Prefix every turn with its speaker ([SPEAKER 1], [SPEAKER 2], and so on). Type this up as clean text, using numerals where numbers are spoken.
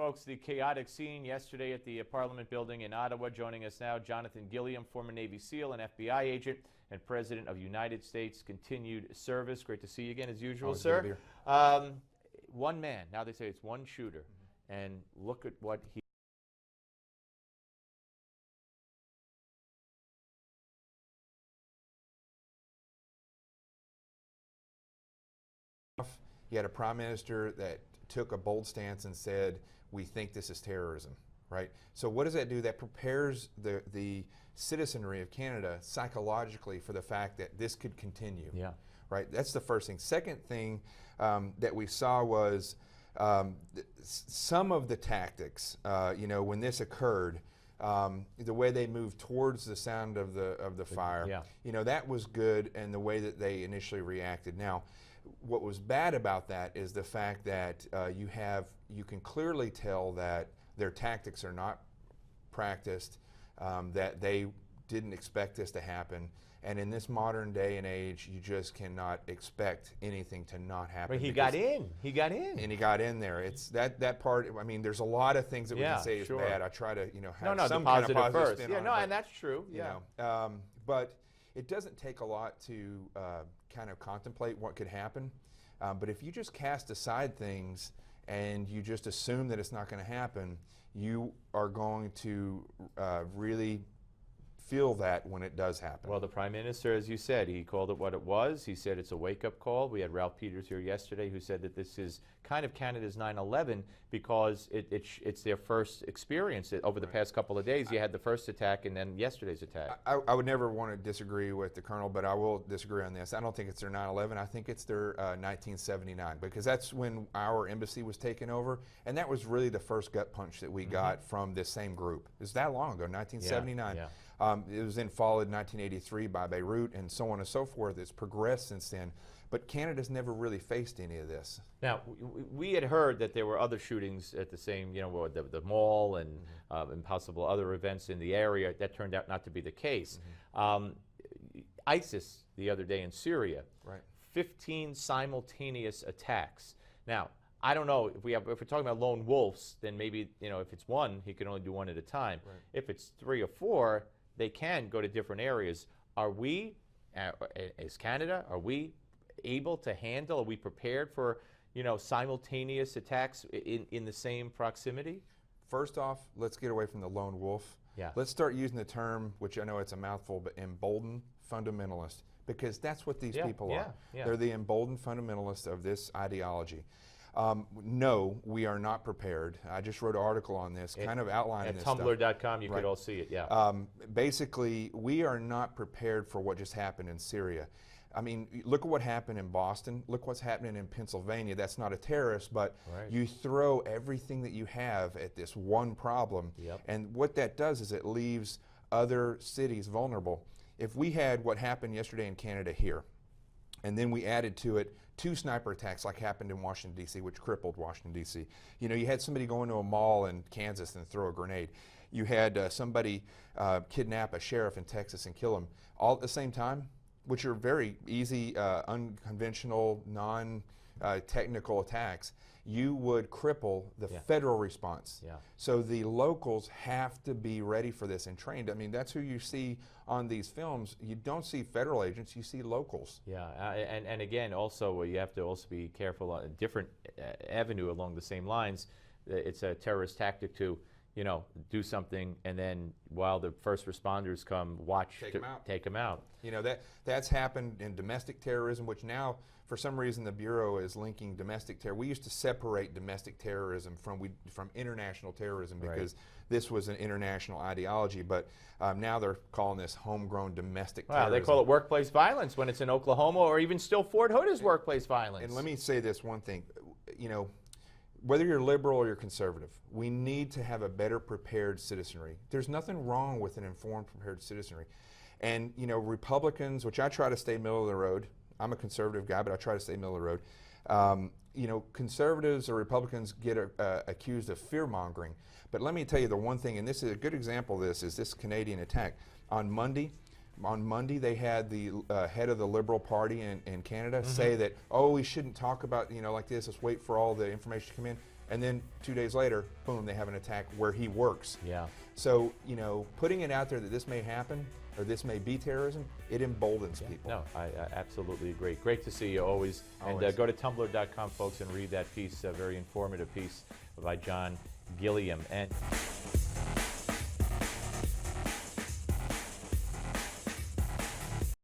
[SPEAKER 1] folks, the chaotic scene yesterday at the Parliament building in Ottawa. Joining us now, Jonathan Gilliam, former Navy SEAL and FBI agent and President of United States Continued Service. Great to see you again, as usual, sir. One man, now they say it's one shooter, and look at what he...
[SPEAKER 2] You had a prime minister that took a bold stance and said, we think this is terrorism, right? So what does that do? That prepares the citizenry of Canada psychologically for the fact that this could continue, right? That's the first thing. Second thing that we saw was some of the tactics, when this occurred, the way they moved towards the sound of the fire, that was good, and the way that they initially reacted. Now, what was bad about that is the fact that you can clearly tell that their tactics are not practiced, that they didn't expect this to happen. And in this modern day and age, you just cannot expect anything to not happen.
[SPEAKER 1] But he got in. He got in.
[SPEAKER 2] And he got in there. It's that part. I mean, there's a lot of things that we can say is bad. I try to, have some kind of positive spin on it.
[SPEAKER 1] And that's true.
[SPEAKER 2] But it doesn't take a lot to kind of contemplate what could happen. But if you just cast aside things and you just assume that it's not going to happen, you are going to really feel that when it does happen.
[SPEAKER 1] Well, the Prime Minister, as you said, he called it what it was. He said it's a wake-up call. We had Ralph Peters here yesterday who said that this is kind of Canada's 9/11 because it's their first experience. Over the past couple of days, you had the first attack and then yesterday's attack.
[SPEAKER 2] I would never want to disagree with the Colonel, but I will disagree on this. I don't think it's their 9/11. I think it's their 1979, because that's when our embassy was taken over, and that was really the first gut punch that we got from this same group. It was that long ago, 1979. It was then followed in 1983 by Beirut and so on and so forth. It's progressed since then. But Canada's never really faced any of this.
[SPEAKER 1] Now, we had heard that there were other shootings at the same, the mall and possible other events in the area. That turned out not to be the case. ISIS the other day in Syria, 15 simultaneous attacks. Now, I don't know if we're talking about lone wolves, then maybe if it's one, he can only do one at a time. If it's 3 or 4, they can go to different areas. Are we, as Canada, are we able to handle? Are we prepared for simultaneous attacks in the same proximity?
[SPEAKER 2] First off, let's get away from the lone wolf. Let's start using the term, which I know it's a mouthful, but emboldened fundamentalist, because that's what these people are. They're the emboldened fundamentalists of this ideology. No, we are not prepared. I just wrote an article on this, kind of outlining this stuff.
[SPEAKER 1] At Tumblr.com, you could all see it,
[SPEAKER 2] basically, we are not prepared for what just happened in Syria. I mean, look at what happened in Boston. Look what's happening in Pennsylvania. That's not a terrorist, but you throw everything that you have at this one problem, and what that does is it leaves other cities vulnerable. If we had what happened yesterday in Canada here, and then we added to it 2 sniper attacks like happened in Washington, D.C., which crippled Washington, D.C. You had somebody go into a mall in Kansas and throw a grenade. You had somebody kidnap a sheriff in Texas and kill him all at the same time, which are very easy, unconventional, non-technical attacks. You would cripple the federal response. So the locals have to be ready for this and trained. I mean, that's who you see on these films. You don't see federal agents, you see locals.
[SPEAKER 1] And again, also, you have to also be careful on a different avenue along the same lines. It's a terrorist tactic to, do something, and then while the first responders come, take them out.
[SPEAKER 2] That's happened in domestic terrorism, which now, for some reason, the Bureau is linking domestic terror. We used to separate domestic terrorism from international terrorism because this was an international ideology, but now they're calling this homegrown domestic terrorism.
[SPEAKER 1] They call it workplace violence when it's in Oklahoma, or even still Fort Hood is workplace violence.
[SPEAKER 2] And let me say this one thing, whether you're liberal or you're conservative, we need to have a better prepared citizenry. There's nothing wrong with an informed, prepared citizenry. And, Republicans, which I try to stay middle of the road, I'm a conservative guy, but I try to stay middle of the road. Conservatives or Republicans get accused of fear-mongering. But let me tell you the one thing, and this is a good example of this, is this Canadian attack. On Monday, they had the head of the Liberal Party in Canada say that, we shouldn't talk about, like this, let's wait for all the information to come in. And then 2 days later, boom, they have an attack where he works.
[SPEAKER 1] Yeah.
[SPEAKER 2] So, putting it out there that this may happen or this may be terrorism, it emboldens people.
[SPEAKER 1] No, I absolutely agree. Great to see you always. And go to tumblr.com, folks, and read that piece, a very informative piece by John Gilliam. And